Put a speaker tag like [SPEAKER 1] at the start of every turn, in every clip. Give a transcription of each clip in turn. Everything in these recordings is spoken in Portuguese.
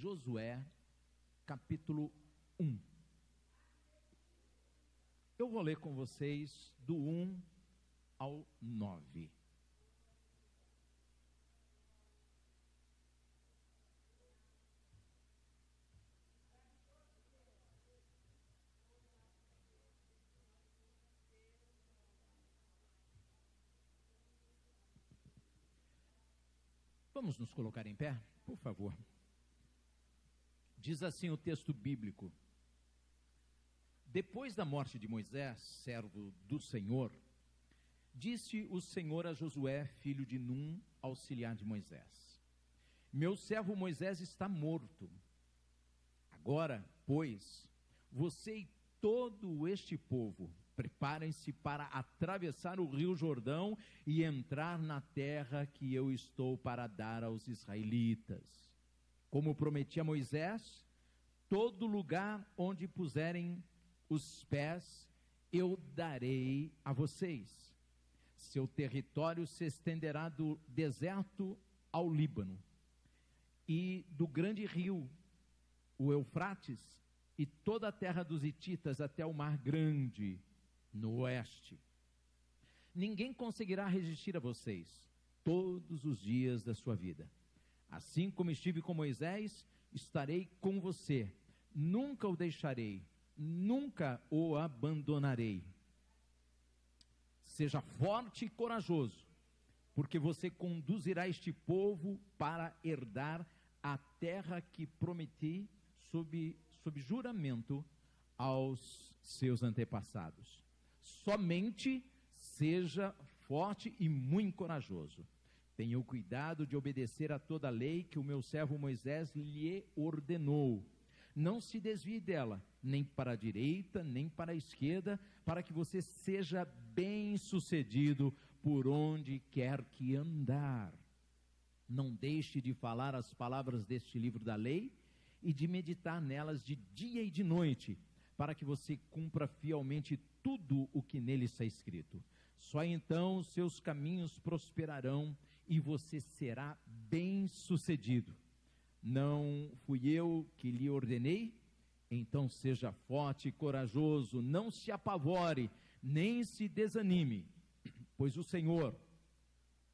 [SPEAKER 1] Josué, capítulo 1. Eu vou ler com vocês do 1 ao 9. Vamos nos colocar em pé, por favor. Diz assim o texto bíblico: depois da morte de Moisés, servo do Senhor, disse o Senhor a Josué, filho de Num, auxiliar de Moisés: meu servo Moisés está morto. Agora, pois, você e todo este povo, preparem-se para atravessar o rio Jordão e entrar na terra que eu estou para dar aos israelitas. Como prometi a Moisés, todo lugar onde puserem os pés, eu darei a vocês. Seu território se estenderá do deserto ao Líbano, e do grande rio, o Eufrates, e toda a terra dos hititas até o Mar Grande, no oeste. Ninguém conseguirá resistir a vocês todos os dias da sua vida. Assim como estive com Moisés, estarei com você. Nunca o deixarei, nunca o abandonarei. Seja forte e corajoso, porque você conduzirá este povo para herdar a terra que prometi sob juramento aos seus antepassados. Somente seja forte e muito corajoso. Tenha o cuidado de obedecer a toda a lei que o meu servo Moisés lhe ordenou. Não se desvie dela, nem para a direita, nem para a esquerda, para que você seja bem-sucedido por onde quer que andar. Não deixe de falar as palavras deste livro da lei e de meditar nelas de dia e de noite, para que você cumpra fielmente tudo o que nele está escrito. Só então seus caminhos prosperarão e você será bem-sucedido. Não fui eu que lhe ordenei? Então seja forte e corajoso, não se apavore, nem se desanime, pois o Senhor,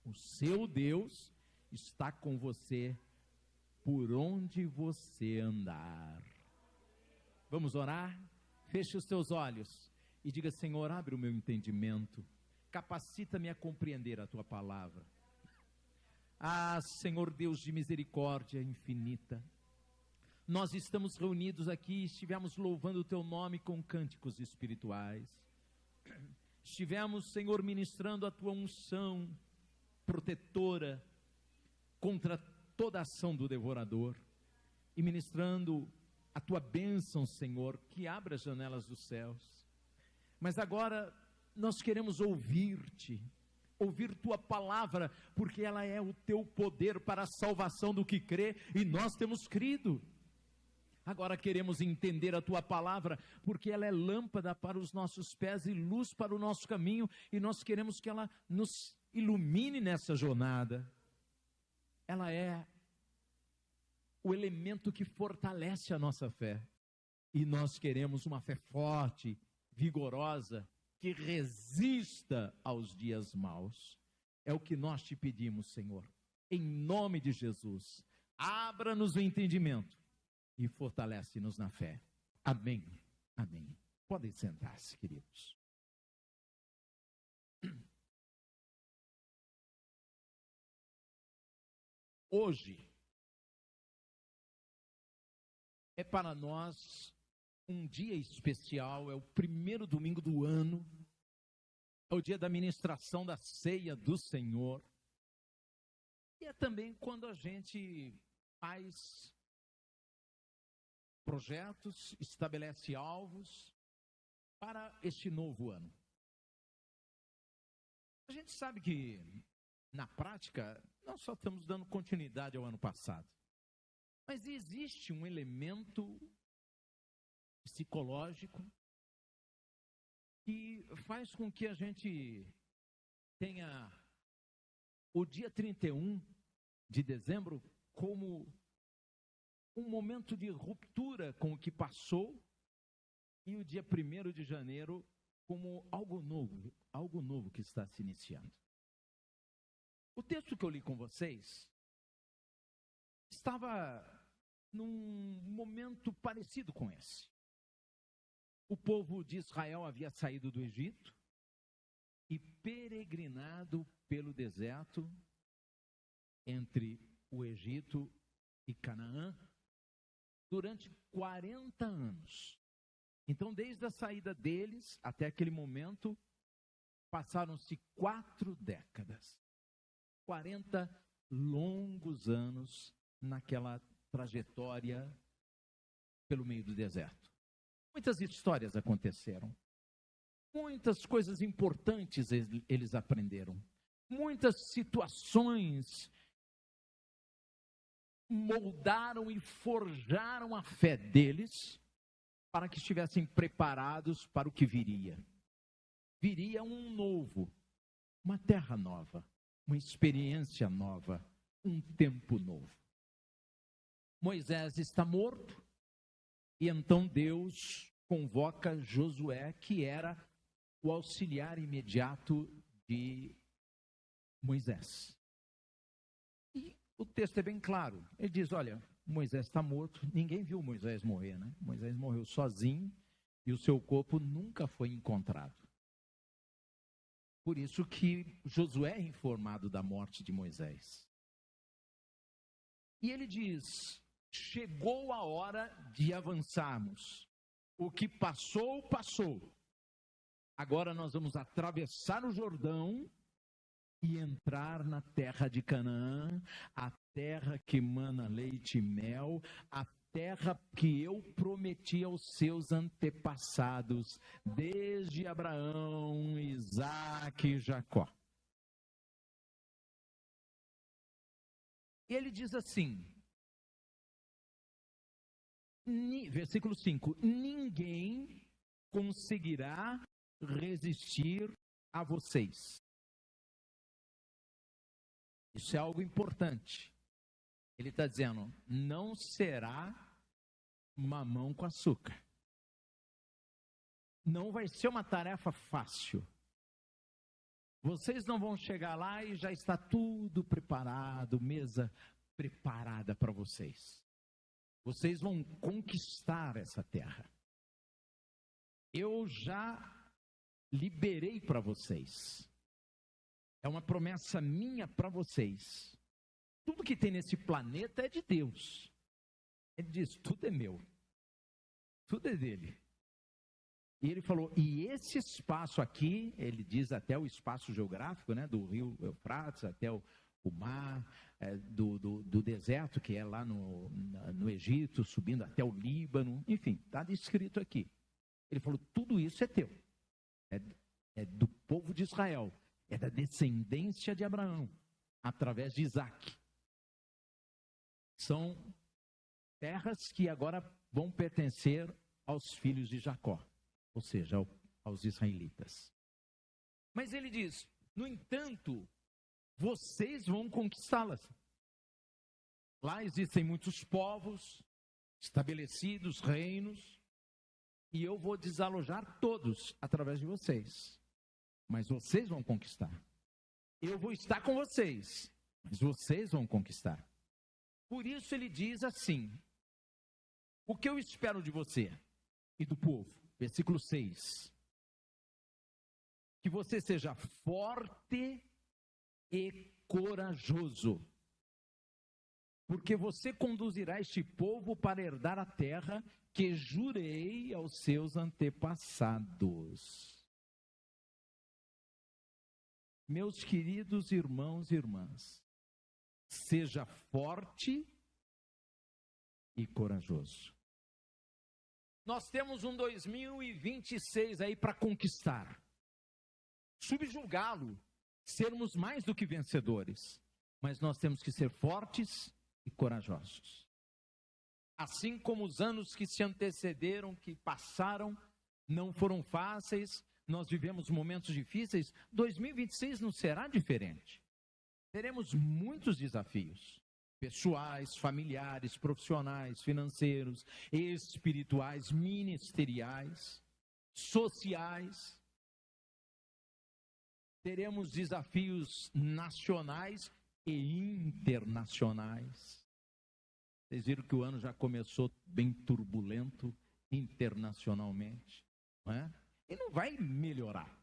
[SPEAKER 1] o seu Deus, está com você por onde você andar. Vamos orar? Feche os teus olhos e diga: Senhor, abre o meu entendimento, capacita-me a compreender a tua palavra. Ah, Senhor Deus de misericórdia infinita, nós estamos reunidos aqui, estivemos louvando o teu nome com cânticos espirituais, estivemos, Senhor, ministrando a tua unção protetora contra toda ação do devorador, e ministrando a tua bênção, Senhor, que abre as janelas dos céus. Mas agora nós queremos ouvir-te, ouvir tua palavra, porque ela é o teu poder para a salvação do que crê, e nós temos crido. Agora queremos entender a tua palavra, porque ela é lâmpada para os nossos pés e luz para o nosso caminho, e nós queremos que ela nos ilumine nessa jornada. Ela é o elemento que fortalece a nossa fé, e nós queremos uma fé forte, vigorosa, que resista aos dias maus. É o que nós te pedimos, Senhor, em nome de Jesus. Abra-nos o entendimento e fortalece-nos na fé. Amém. Amém. Podem sentar-se, queridos. Hoje é para nós um dia especial, é o primeiro domingo do ano, é o dia da ministração da ceia do Senhor, e é também quando a gente faz projetos, estabelece alvos para este novo ano. A gente sabe que, na prática, nós só estamos dando continuidade ao ano passado. Mas existe um elemento psicológico que faz com que a gente tenha o dia 31 de dezembro como um momento de ruptura com o que passou e o dia 1º de janeiro como algo novo que está se iniciando. O texto que eu li com vocês estava num momento parecido com esse. O povo de Israel havia saído do Egito e peregrinado pelo deserto entre o Egito e Canaã durante 40 anos. Então, desde a saída deles até aquele momento, passaram-se 4 décadas. 40 longos anos naquela trajetória pelo meio do deserto. Muitas histórias aconteceram. Muitas coisas importantes eles aprenderam. Muitas situações moldaram e forjaram a fé deles para que estivessem preparados para o que viria. Viria um novo, uma terra nova, uma experiência nova, um tempo novo. Moisés está morto e então Deus convoca Josué, que era o auxiliar imediato de Moisés. E o texto é bem claro. Ele diz, olha, Moisés está morto. Ninguém viu Moisés morrer, né? Moisés morreu sozinho e o seu corpo nunca foi encontrado. Por isso que Josué é informado da morte de Moisés. E ele diz, chegou a hora de avançarmos. O que passou, passou. Agora nós vamos atravessar o Jordão e entrar na terra de Canaã, a terra que mana leite e mel, a terra que eu prometi aos seus antepassados, desde Abraão, Isaque e Jacó. E ele diz assim, versículo 5, ninguém conseguirá resistir a vocês. Isso é algo importante. Ele está dizendo, não será mamão com açúcar. Não vai ser uma tarefa fácil. Vocês não vão chegar lá e já está tudo preparado, mesa preparada para vocês. Vocês vão conquistar essa terra. Eu já liberei para vocês. É uma promessa minha para vocês. Tudo que tem nesse planeta é de Deus. Ele diz, tudo é meu. Tudo é dele. E ele falou, e esse espaço aqui, ele diz até o espaço geográfico, né, do rio Eufrates, até o mar, do deserto, que é lá no Egito, subindo até o Líbano, enfim, está descrito aqui. Ele falou, tudo isso é teu. É do povo de Israel. É da descendência de Abraão, através de Isaque. São terras que agora vão pertencer aos filhos de Jacó, ou seja, aos israelitas. Mas ele diz, no entanto, vocês vão conquistá-las. Lá existem muitos povos, estabelecidos, reinos, e eu vou desalojar todos através de vocês. Mas vocês vão conquistar. Eu vou estar com vocês, mas vocês vão conquistar. Por isso ele diz assim, o que eu espero de você e do povo? Versículo 6. Que você seja forte e corajoso, porque você conduzirá este povo para herdar a terra que jurei aos seus antepassados. Meus queridos irmãos e irmãs, seja forte e corajoso. Nós temos um 2026 aí para conquistar, subjugá-lo, sermos mais do que vencedores, mas nós temos que ser fortes e corajosos. Assim como os anos que se antecederam, que passaram, não foram fáceis, nós vivemos momentos difíceis, 2026 não será diferente. Teremos muitos desafios, pessoais, familiares, profissionais, financeiros, espirituais, ministeriais, sociais. Teremos desafios nacionais e internacionais. Vocês viram que o ano já começou bem turbulento internacionalmente, não é? E não vai melhorar.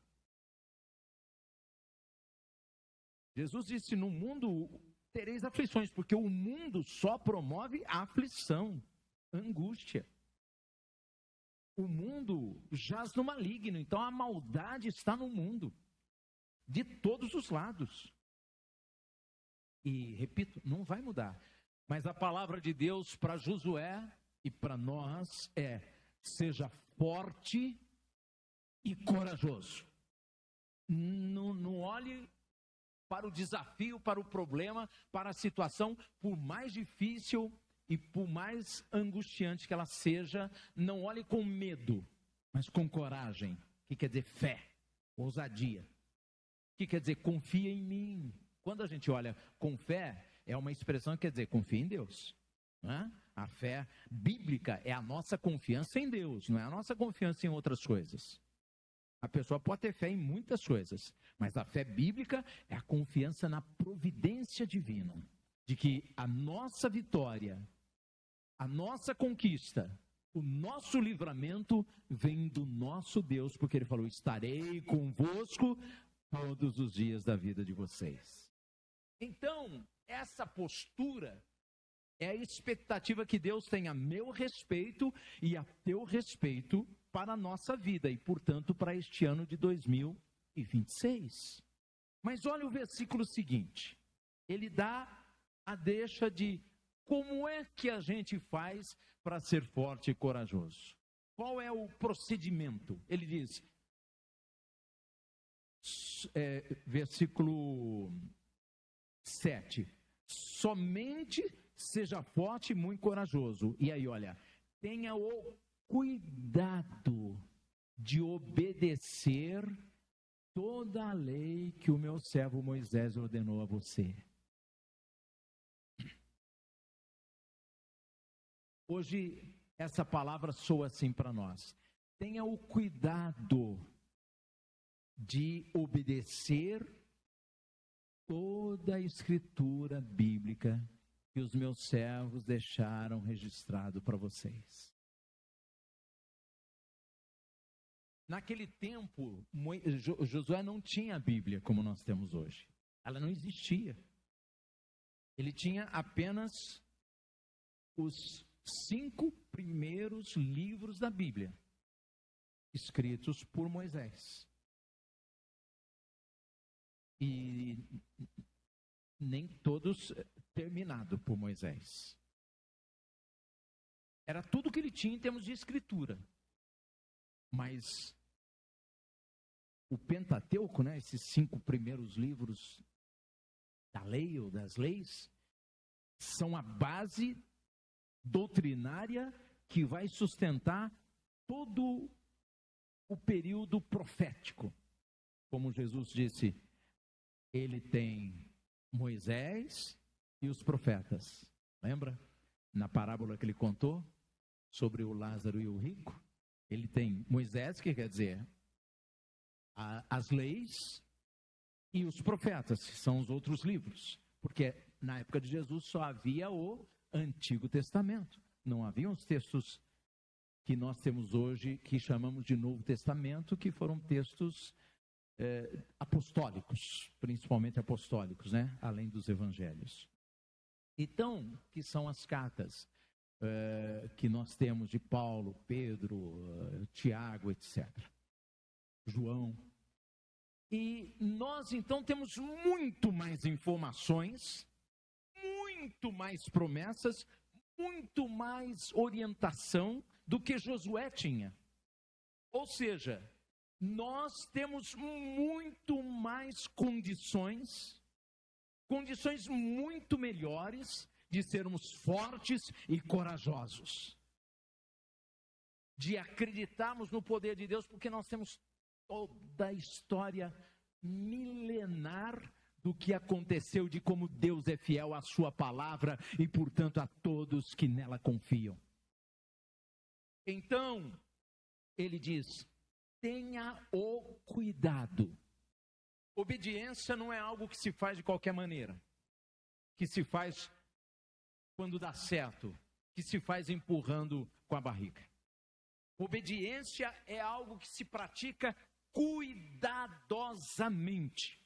[SPEAKER 1] Jesus disse: no mundo tereis aflições, porque o mundo só promove aflição, angústia. O mundo jaz no maligno, então a maldade está no mundo, de todos os lados. E, repito, não vai mudar. Mas a palavra de Deus para Josué e para nós é: seja forte e corajoso. Não olhe para o desafio, para o problema, para a situação, por mais difícil e por mais angustiante que ela seja, não olhe com medo, mas com coragem, que quer dizer fé, ousadia, que quer dizer confia em mim. Quando a gente olha com fé, é uma expressão que quer dizer confia em Deus, não é? A fé bíblica é a nossa confiança em Deus, não é a nossa confiança em outras coisas. A pessoa pode ter fé em muitas coisas, mas a fé bíblica é a confiança na providência divina, de que a nossa vitória, a nossa conquista, o nosso livramento vem do nosso Deus, porque Ele falou: estarei convosco todos os dias da vida de vocês. Então, essa postura é a expectativa que Deus tem a meu respeito e a teu respeito para a nossa vida e, portanto, para este ano de 2026. Mas olha o versículo seguinte. Ele dá a deixa de como é que a gente faz para ser forte e corajoso. Qual é o procedimento? Ele diz, versículo 7, somente seja forte e muito corajoso. E aí, olha, tenha o cuidado de obedecer toda a lei que o meu servo Moisés ordenou a você. Hoje, essa palavra soa assim para nós. Tenha o cuidado de obedecer toda a escritura bíblica que os meus servos deixaram registrado para vocês. Naquele tempo, Josué não tinha a Bíblia como nós temos hoje. Ela não existia. Ele tinha apenas os 5 primeiros livros da Bíblia, escritos por Moisés. E nem todos terminados por Moisés. Era tudo que ele tinha em termos de escritura. Mas o Pentateuco, né, esses 5 primeiros livros da lei ou das leis, são a base doutrinária que vai sustentar todo o período profético. Como Jesus disse, ele tem Moisés e os profetas. Lembra? Na parábola que ele contou sobre o Lázaro e o rico, ele tem Moisés, que quer dizer as leis, e os profetas, que são os outros livros. Porque na época de Jesus só havia o Antigo Testamento. Não havia os textos que nós temos hoje, que chamamos de Novo Testamento, que foram textos apostólicos, principalmente apostólicos, né? Além dos evangelhos. Então, que são as cartas que nós temos de Paulo, Pedro, Tiago, etc. João. E nós, então, temos muito mais informações, muito mais promessas, muito mais orientação do que Josué tinha. Ou seja, nós temos muito mais condições muito melhores de sermos fortes e corajosos, de acreditarmos no poder de Deus, porque nós temos toda a história milenar do que aconteceu, de como Deus é fiel à sua palavra e, portanto, a todos que nela confiam. Então, ele diz: tenha o cuidado. Obediência não é algo que se faz de qualquer maneira, que se faz quando dá certo, que se faz empurrando com a barriga. Obediência é algo que se pratica cuidadosamente.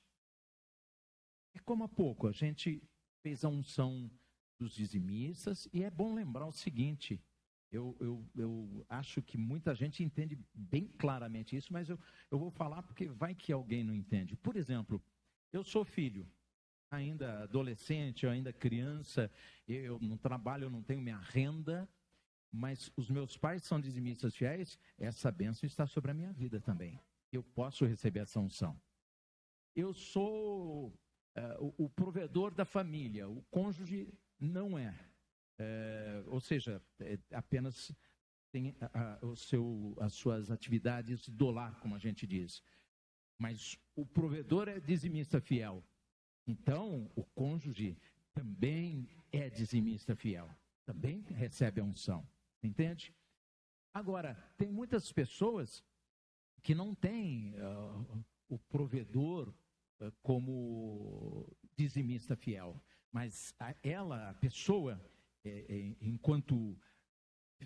[SPEAKER 1] É como há pouco a gente fez a unção dos dizimistas, e é bom lembrar o seguinte: eu acho que muita gente entende bem claramente isso, mas eu vou falar porque vai que alguém não entende. Por exemplo, eu sou filho, ainda adolescente, eu ainda criança, eu não trabalho, eu não tenho minha renda, mas os meus pais são dizimistas fiéis, essa bênção está sobre a minha vida também. Eu posso receber essa unção. Eu sou o provedor da família, o cônjuge não é. Ou seja, apenas tem as suas atividades do lar, como a gente diz. Mas o provedor é dizimista fiel. Então, o cônjuge também é dizimista fiel. Também recebe a unção. Entende? Agora, tem muitas pessoas que não têm o provedor como dizimista fiel. Mas a pessoa, enquanto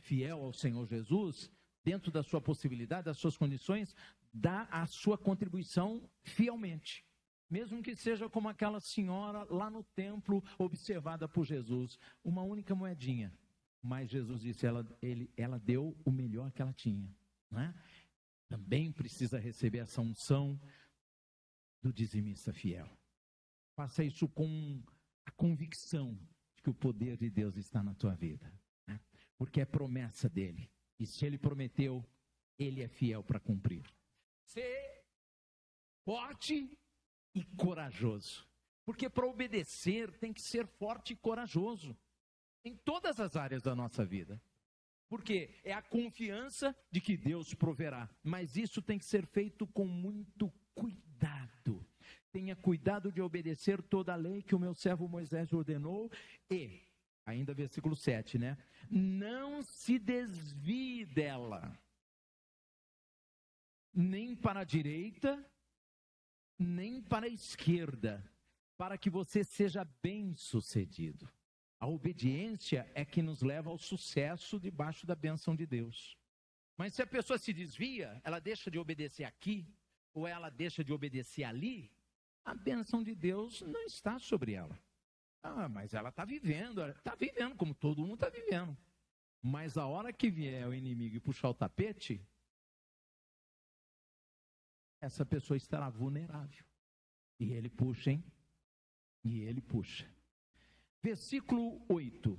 [SPEAKER 1] fiel ao Senhor Jesus, dentro da sua possibilidade, das suas condições, dá a sua contribuição fielmente. Mesmo que seja como aquela senhora lá no templo, observada por Jesus, uma única moedinha. Mas Jesus disse, ela deu o melhor que ela tinha. Não é? Também precisa receber essa unção do dizimista fiel. Faça isso com a convicção de que o poder de Deus está na tua vida. Né? Porque é promessa dele. E se ele prometeu, ele é fiel para cumprir. Ser forte e corajoso. Porque para obedecer tem que ser forte e corajoso. Em todas as áreas da nossa vida. Porque é a confiança de que Deus proverá. Mas isso tem que ser feito com muito cuidado. Tenha cuidado de obedecer toda a lei que o meu servo Moisés ordenou. E, ainda versículo 7, né? Não se desvie dela. Nem para a direita, nem para a esquerda. Para que você seja bem-sucedido. A obediência é que nos leva ao sucesso debaixo da bênção de Deus. Mas se a pessoa se desvia, ela deixa de obedecer aqui, ou ela deixa de obedecer ali, a bênção de Deus não está sobre ela. Mas ela está vivendo como todo mundo está vivendo. Mas a hora que vier o inimigo e puxar o tapete, essa pessoa estará vulnerável. E ele puxa, hein? E ele puxa. Versículo 8,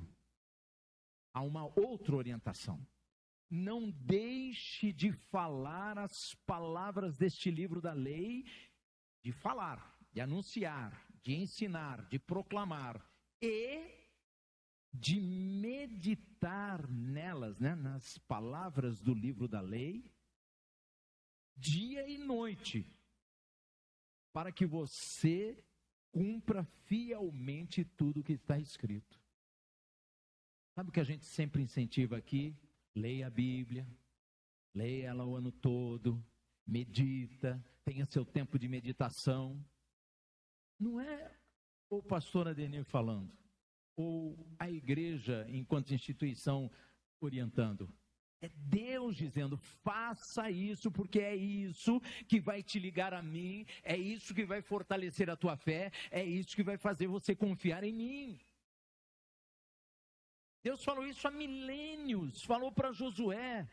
[SPEAKER 1] há uma outra orientação. Não deixe de falar as palavras deste livro da lei, de falar, de anunciar, de ensinar, de proclamar e de meditar nelas, né, nas palavras do livro da lei, dia e noite, para que você cumpra fielmente tudo o que está escrito. Sabe o que a gente sempre incentiva aqui? Leia a Bíblia, leia ela o ano todo, medita, tenha seu tempo de meditação. Não é o pastor Adenir falando, ou a igreja enquanto instituição orientando. É Deus dizendo, faça isso, porque é isso que vai te ligar a mim, é isso que vai fortalecer a tua fé, é isso que vai fazer você confiar em mim. Deus falou isso há milênios, falou para Josué,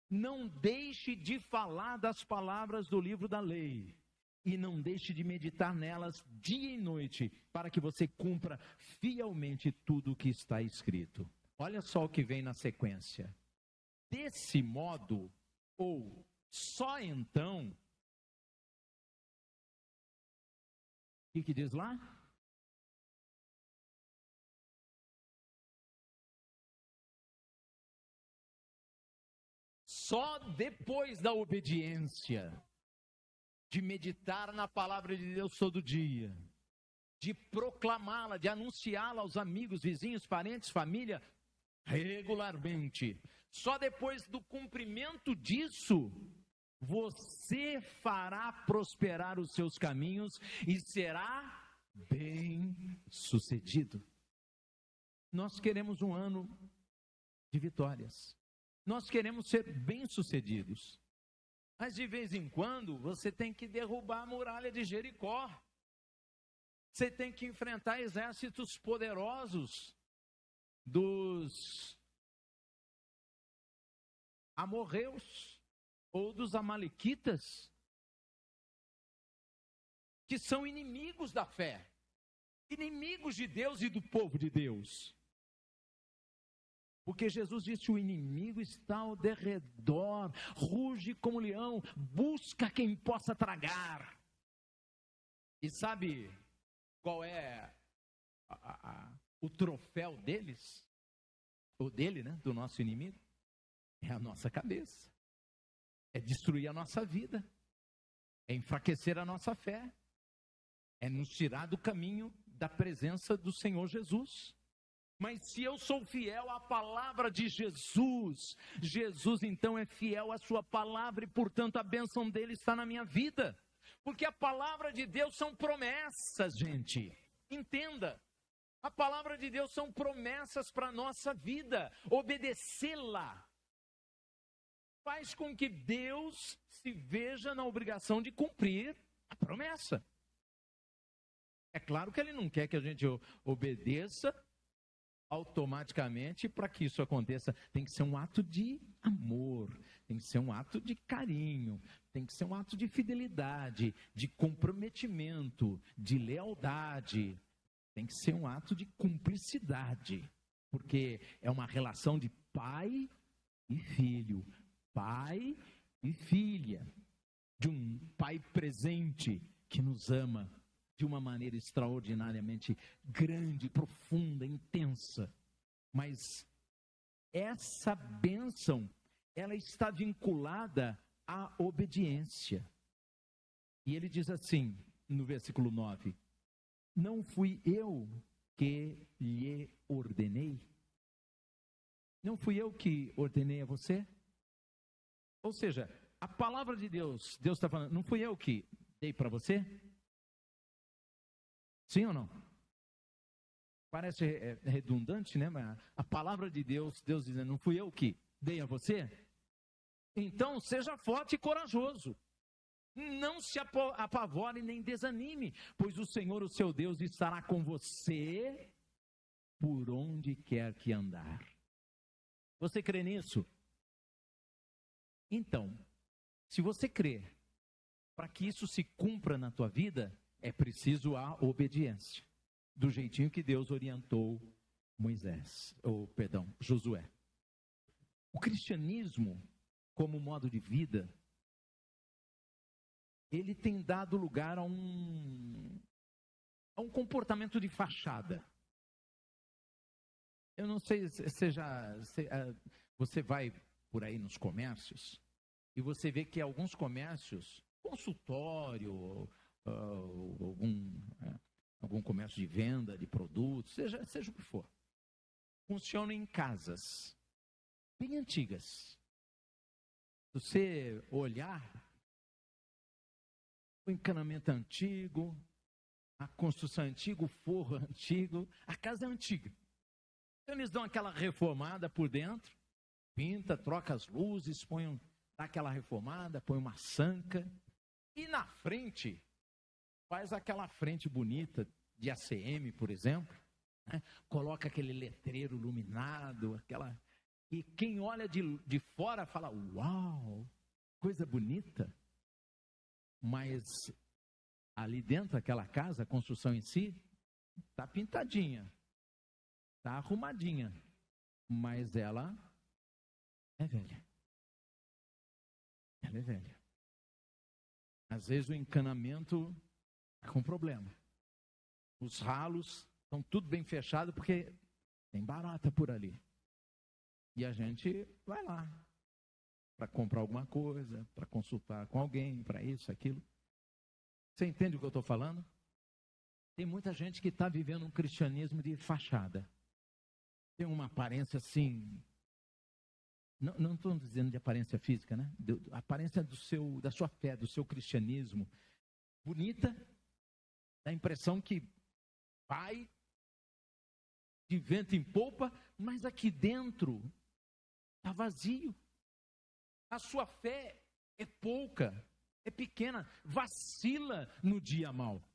[SPEAKER 1] não deixe de falar das palavras do livro da lei, e não deixe de meditar nelas dia e noite, para que você cumpra fielmente tudo o que está escrito. Olha só o que vem na sequência. Desse modo, ou só então, o que diz lá? Só depois da obediência, de meditar na palavra de Deus todo dia, de proclamá-la, de anunciá-la aos amigos, vizinhos, parentes, família, regularmente. Só depois do cumprimento disso, você fará prosperar os seus caminhos e será bem-sucedido. Nós queremos um ano de vitórias. Nós queremos ser bem-sucedidos. Mas de vez em quando, você tem que derrubar a muralha de Jericó. Você tem que enfrentar exércitos poderosos dos amorreus ou dos amalequitas, que são inimigos da fé, inimigos de Deus e do povo de Deus. Porque Jesus disse: o inimigo está ao derredor, ruge como leão, busca quem possa tragar. E sabe qual é o troféu deles? Ou dele, né? Do nosso inimigo? É a nossa cabeça. É destruir a nossa vida. É enfraquecer a nossa fé. É nos tirar do caminho da presença do Senhor Jesus. Mas se eu sou fiel à palavra de Jesus, Jesus então é fiel à sua palavra e, portanto, a bênção dele está na minha vida. Porque a palavra de Deus são promessas, gente. Entenda. A palavra de Deus são promessas para a nossa vida. Obedecê-la faz com que Deus se veja na obrigação de cumprir a promessa. É claro que ele não quer que a gente obedeça automaticamente. Para que isso aconteça, tem que ser um ato de amor, tem que ser um ato de carinho, tem que ser um ato de fidelidade, de comprometimento, de lealdade, tem que ser um ato de cumplicidade, porque é uma relação de pai e filho, pai e filha, de um pai presente que nos ama de uma maneira extraordinariamente grande, profunda, intensa. Mas essa bênção, ela está vinculada à obediência. E ele diz assim, no versículo 9: não fui eu que lhe ordenei? Não fui eu que ordenei a você? Ou seja, a palavra de Deus, Deus está falando, não fui eu que dei para você? Sim ou não? Parece redundante, né? Mas a palavra de Deus, Deus dizendo, não fui eu que dei a você? Então, seja forte e corajoso. Não se apavore nem desanime, pois o Senhor, o seu Deus, estará com você por onde quer que andar. Você crê nisso? Então, se você crê, para que isso se cumpra na tua vida, é preciso a obediência, do jeitinho que Deus orientou Josué. O cristianismo, como modo de vida, ele tem dado lugar a um comportamento de fachada. Eu não sei se você vai por aí nos comércios e você vê que alguns comércios, consultório, algum comércio de venda de produtos, seja o que for, funcionam em casas bem antigas. Se você olhar, o encanamento é antigo, a construção é antiga, o forro é antigo, a casa é antiga. Então eles dão aquela reformada por dentro, pinta, troca as luzes, dá aquela reformada, põe uma sanca, e na frente, faz aquela frente bonita de ACM, por exemplo, né? Coloca aquele letreiro iluminado, e quem olha de fora fala, uau, coisa bonita. Mas ali dentro daquela casa, a construção em si, está pintadinha, está arrumadinha, mas ela é velha. Ela é velha. Às vezes o encanamento está com problema. Os ralos estão tudo bem fechado porque tem barata por ali. E a gente vai lá para comprar alguma coisa, para consultar com alguém, para isso, aquilo. Você entende o que eu estou falando? Tem muita gente que está vivendo um cristianismo de fachada. Tem uma aparência assim, não estou dizendo de aparência física, né? Aparência da sua fé, do seu cristianismo. Bonita, dá a impressão que vai de vento em popa, mas aqui dentro está vazio. A sua fé é pouca, é pequena, vacila no dia mau.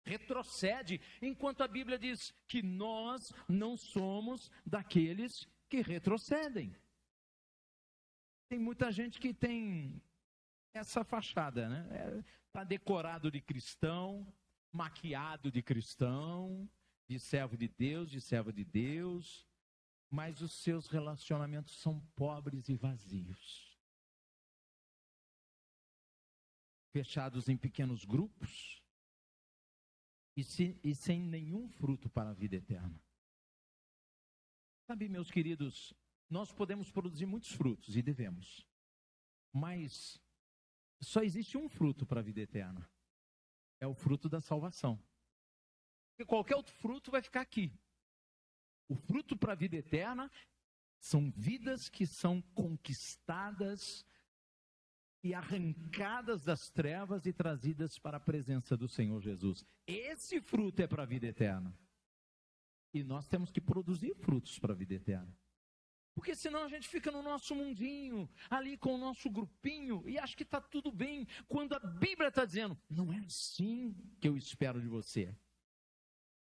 [SPEAKER 1] Retrocede, enquanto a Bíblia diz que nós não somos daqueles que retrocedem. Tem muita gente que tem essa fachada, né? Está decorado de cristão, maquiado de cristão, de servo de Deus, de serva de Deus, mas os seus relacionamentos são pobres e vazios. Fechados em pequenos grupos e sem nenhum fruto para a vida eterna. Sabe, meus queridos, nós podemos produzir muitos frutos e devemos, mas só existe um fruto para a vida eterna. É o fruto da salvação. Porque qualquer outro fruto vai ficar aqui. O fruto para a vida eterna são vidas que são conquistadas e arrancadas das trevas e trazidas para a presença do Senhor Jesus. Esse fruto é para a vida eterna. E nós temos que produzir frutos para a vida eterna. Porque senão a gente fica no nosso mundinho, ali com o nosso grupinho, e acha que está tudo bem, quando a Bíblia está dizendo, não é assim que eu espero de você.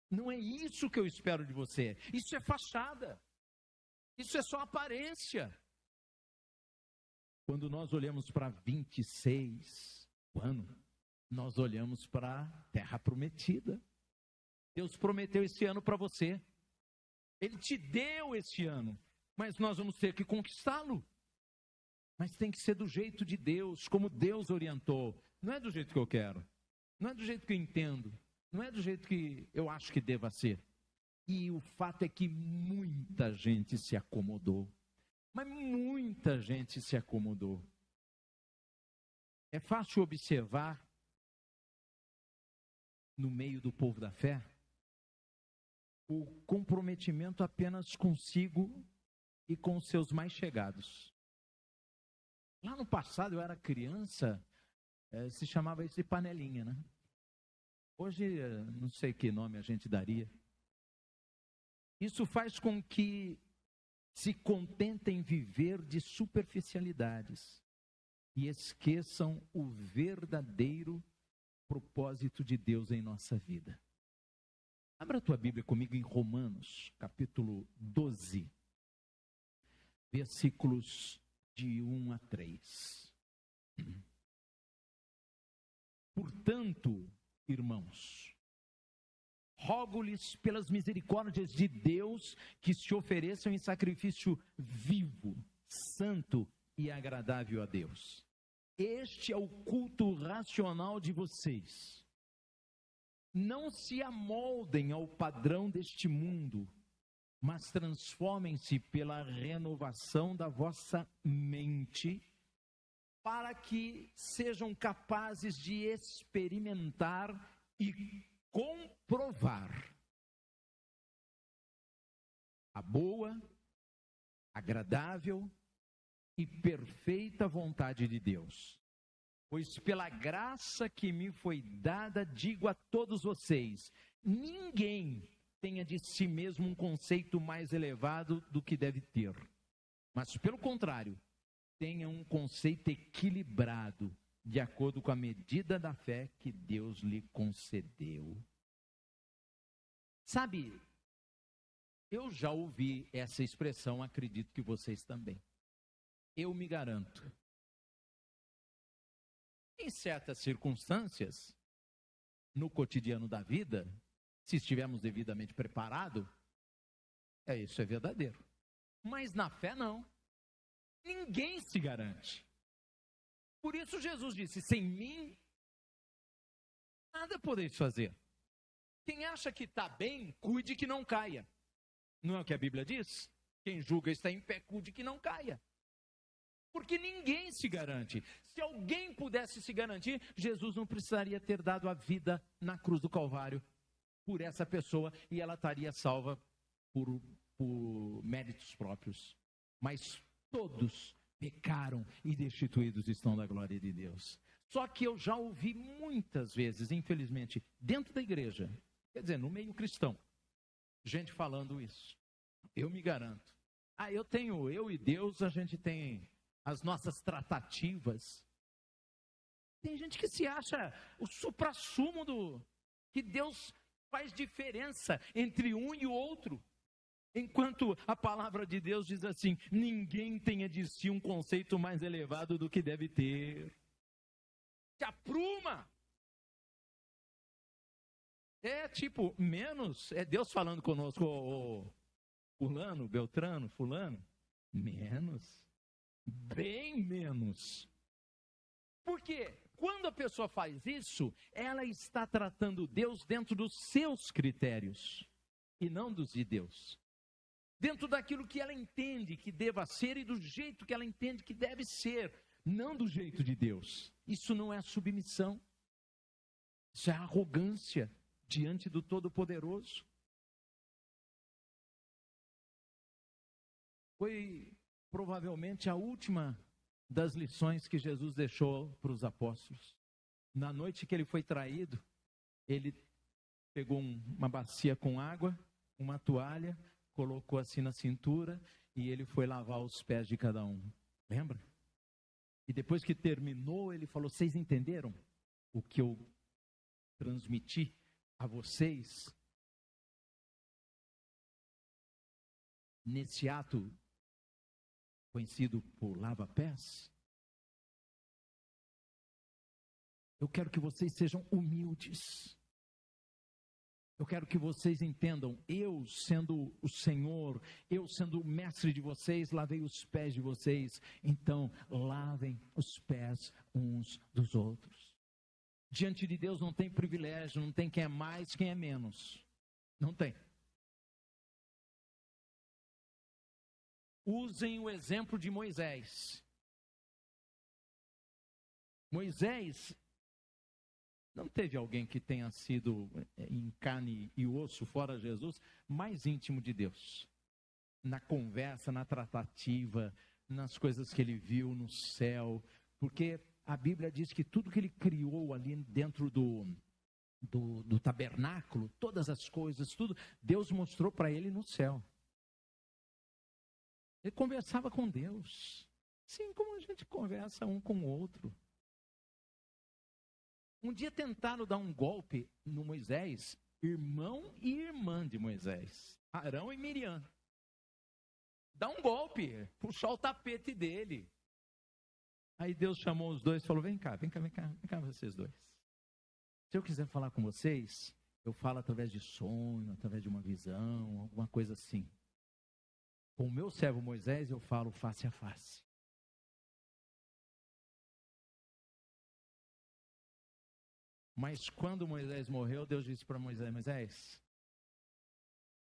[SPEAKER 1] Não é isso que eu espero de você. Isso é fachada. Isso é só aparência. Quando nós olhamos para 26, nós olhamos para a terra prometida. Deus prometeu esse ano para você. Ele te deu esse ano. Mas nós vamos ter que conquistá-lo. Mas tem que ser do jeito de Deus, como Deus orientou. Não é do jeito que eu quero. Não é do jeito que eu entendo. Não é do jeito que eu acho que deva ser. E o fato é que muita gente se acomodou. Mas muita gente se acomodou. É fácil observar no meio do povo da fé o comprometimento apenas consigo e com os seus mais chegados. Lá no passado, eu era criança, se chamava isso de panelinha, né? Hoje, não sei que nome a gente daria. Isso faz com que se contentem viver de superficialidades e esqueçam o verdadeiro propósito de Deus em nossa vida. Abra a tua Bíblia comigo em Romanos, capítulo 12. Versículos de 1 a 3. Portanto, irmãos, rogo-lhes pelas misericórdias de Deus que se ofereçam em sacrifício vivo, santo e agradável a Deus. Este é o culto racional de vocês. Não se amoldem ao padrão deste mundo, mas transformem-se pela renovação da vossa mente, para que sejam capazes de experimentar e comprovar a boa, agradável e perfeita vontade de Deus. Pois pela graça que me foi dada, digo a todos vocês, ninguém tenha de si mesmo um conceito mais elevado do que deve ter. Mas, pelo contrário, tenha um conceito equilibrado, de acordo com a medida da fé que Deus lhe concedeu. Sabe, eu já ouvi essa expressão, acredito que vocês também. Eu me garanto. Em certas circunstâncias, no cotidiano da vida, se estivermos devidamente preparados, isso é verdadeiro. Mas na fé não. Ninguém se garante. Por isso Jesus disse, sem mim, nada podeis fazer. Quem acha que está bem, cuide que não caia. Não é o que a Bíblia diz? Quem julga está em pé, cuide que não caia. Porque ninguém se garante. Se alguém pudesse se garantir, Jesus não precisaria ter dado a vida na cruz do Calvário por essa pessoa e ela estaria salva por méritos próprios. Mas todos pecaram e destituídos estão da glória de Deus. Só que eu já ouvi muitas vezes, infelizmente, dentro da igreja, quer dizer, no meio cristão, gente falando isso. Eu me garanto. Eu e Deus, a gente tem as nossas tratativas. Tem gente que se acha o suprassumo que Deus faz diferença entre um e o outro. Enquanto a palavra de Deus diz assim, ninguém tenha de si um conceito mais elevado do que deve ter. Se apruma. É tipo, menos, é Deus falando conosco, fulano, beltrano, fulano, menos, bem menos. Por quê? Quando a pessoa faz isso, ela está tratando Deus dentro dos seus critérios e não dos de Deus. Dentro daquilo que ela entende que deva ser e do jeito que ela entende que deve ser, não do jeito de Deus. Isso não é submissão. Isso é arrogância diante do Todo-Poderoso. Foi provavelmente a última das lições que Jesus deixou para os apóstolos. Na noite que ele foi traído, ele pegou uma bacia com água, uma toalha, colocou assim na cintura e ele foi lavar os pés de cada um. Lembra? E depois que terminou, ele falou, vocês entenderam o que eu transmiti a vocês nesse ato conhecido por lava-pés? Eu quero que vocês sejam humildes. Eu quero que vocês entendam, eu sendo o Senhor, eu sendo o mestre de vocês, lavei os pés de vocês, então lavem os pés uns dos outros. Diante de Deus não tem privilégio, não tem quem é mais, quem é menos. Não tem. Usem o exemplo de Moisés. Moisés não teve alguém que tenha sido em carne e osso, fora Jesus, mais íntimo de Deus. Na conversa, na tratativa, nas coisas que ele viu no céu. Porque a Bíblia diz que tudo que ele criou ali dentro do tabernáculo, todas as coisas, tudo, Deus mostrou para ele no céu. Ele conversava com Deus, assim como a gente conversa um com o outro. Um dia tentaram dar um golpe no Moisés, irmão e irmã de Moisés, Arão e Miriam. Dá um golpe, puxar o tapete dele. Aí Deus chamou os dois e falou, vem cá vocês dois. Se eu quiser falar com vocês, eu falo através de sonho, através de uma visão, alguma coisa assim. Com o meu servo Moisés, eu falo face a face. Mas quando Moisés morreu, Deus disse para Moisés, Moisés,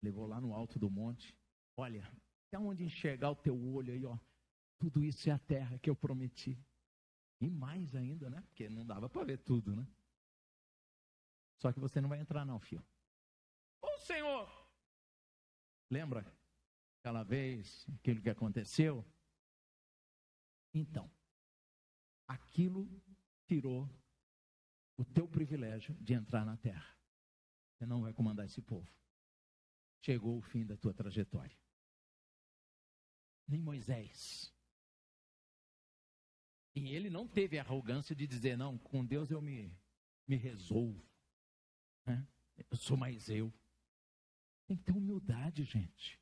[SPEAKER 1] levou lá no alto do monte, olha, até onde enxergar o teu olho aí, ó, tudo isso é a terra que eu prometi. E mais ainda, né? Porque não dava para ver tudo, né? Só que você não vai entrar não, filho. Ô Senhor! Lembra aquela vez, aquilo que aconteceu? Então, aquilo tirou o teu privilégio de entrar na terra. Você não vai comandar esse povo. Chegou o fim da tua trajetória. Nem Moisés. E ele não teve a arrogância de dizer, não, com Deus eu me resolvo. Né? Eu sou mais eu. Tem que ter humildade, gente.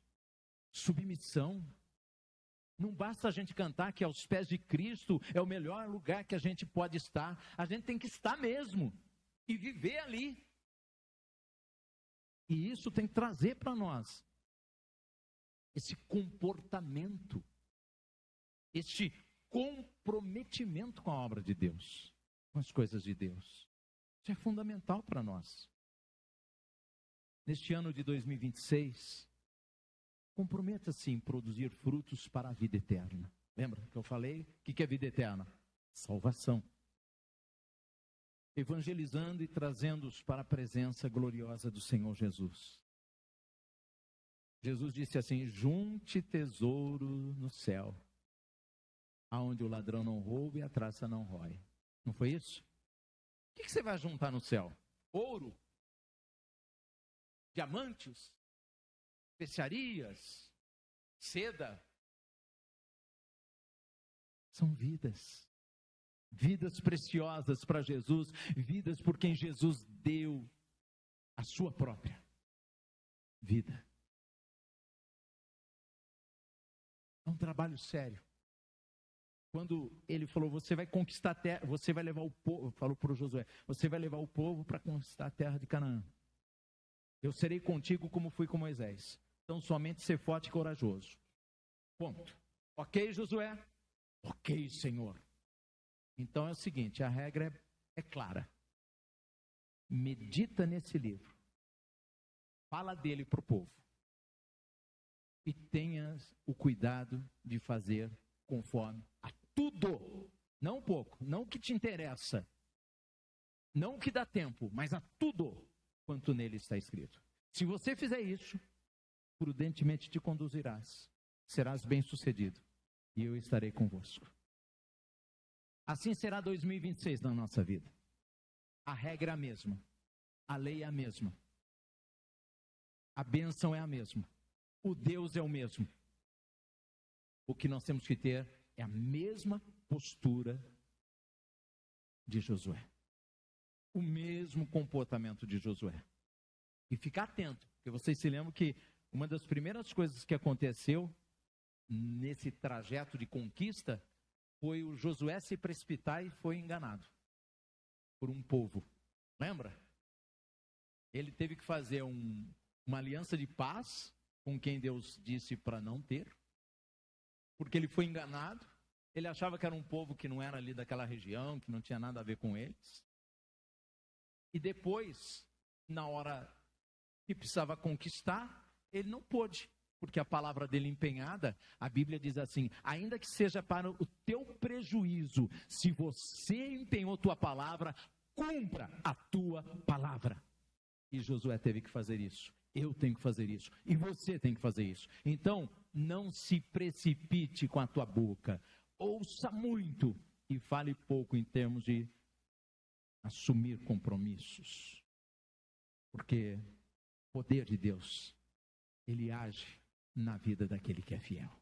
[SPEAKER 1] Submissão. Não basta a gente cantar que aos pés de Cristo é o melhor lugar que a gente pode estar. A gente tem que estar mesmo. E viver ali. E isso tem que trazer para nós esse comportamento. Este comprometimento com a obra de Deus. Com as coisas de Deus. Isso é fundamental para nós. Neste ano de 2026... comprometa-se em produzir frutos para a vida eterna. Lembra que eu falei? O que é vida eterna? Salvação. evangelizando e trazendo-os para a presença gloriosa do Senhor Jesus. Jesus disse assim: junte tesouro no céu, aonde o ladrão não rouba e a traça não rói. Não foi isso? O que você vai juntar no céu? Ouro? Diamantes? Especiarias? Seda? São vidas. Vidas preciosas para Jesus, vidas por quem Jesus deu a sua própria vida. É um trabalho sério. Quando ele falou, você vai conquistar a terra, você vai levar o povo, falou para o Josué, você vai levar o povo para conquistar a terra de Canaã. Eu serei contigo como fui com Moisés. Então somente ser forte e corajoso. Ponto. Ok, Josué? Ok, Senhor. Então é o seguinte, a regra é clara. Medita nesse livro. Fala dele para o povo. E tenha o cuidado de fazer conforme a tudo. Não pouco, não o que te interessa. Não o que dá tempo, mas a tudo quanto nele está escrito. Se você fizer isso, prudentemente te conduzirás. Serás bem-sucedido. E eu estarei convosco. Assim será 2026 na nossa vida. A regra é a mesma. A lei é a mesma. A bênção é a mesma. O Deus é o mesmo. O que nós temos que ter é a mesma postura de Josué. O mesmo comportamento de Josué. E ficar atento, porque vocês se lembram que uma das primeiras coisas que aconteceu nesse trajeto de conquista foi o Josué se precipitar e foi enganado por um povo. Lembra? Ele teve que fazer uma aliança de paz com quem Deus disse para não ter, porque ele foi enganado. Ele achava que era um povo que não era ali daquela região, que não tinha nada a ver com eles. E depois, na hora que precisava conquistar, ele não pôde, porque a palavra dele empenhada, a Bíblia diz assim, ainda que seja para o teu prejuízo, se você empenhou tua palavra, cumpra a tua palavra. E Josué teve que fazer isso. Eu tenho que fazer isso. E você tem que fazer isso. Então, não se precipite com a tua boca. Ouça muito e fale pouco em termos de assumir compromissos. Porque o poder de Deus, ele age na vida daquele que é fiel.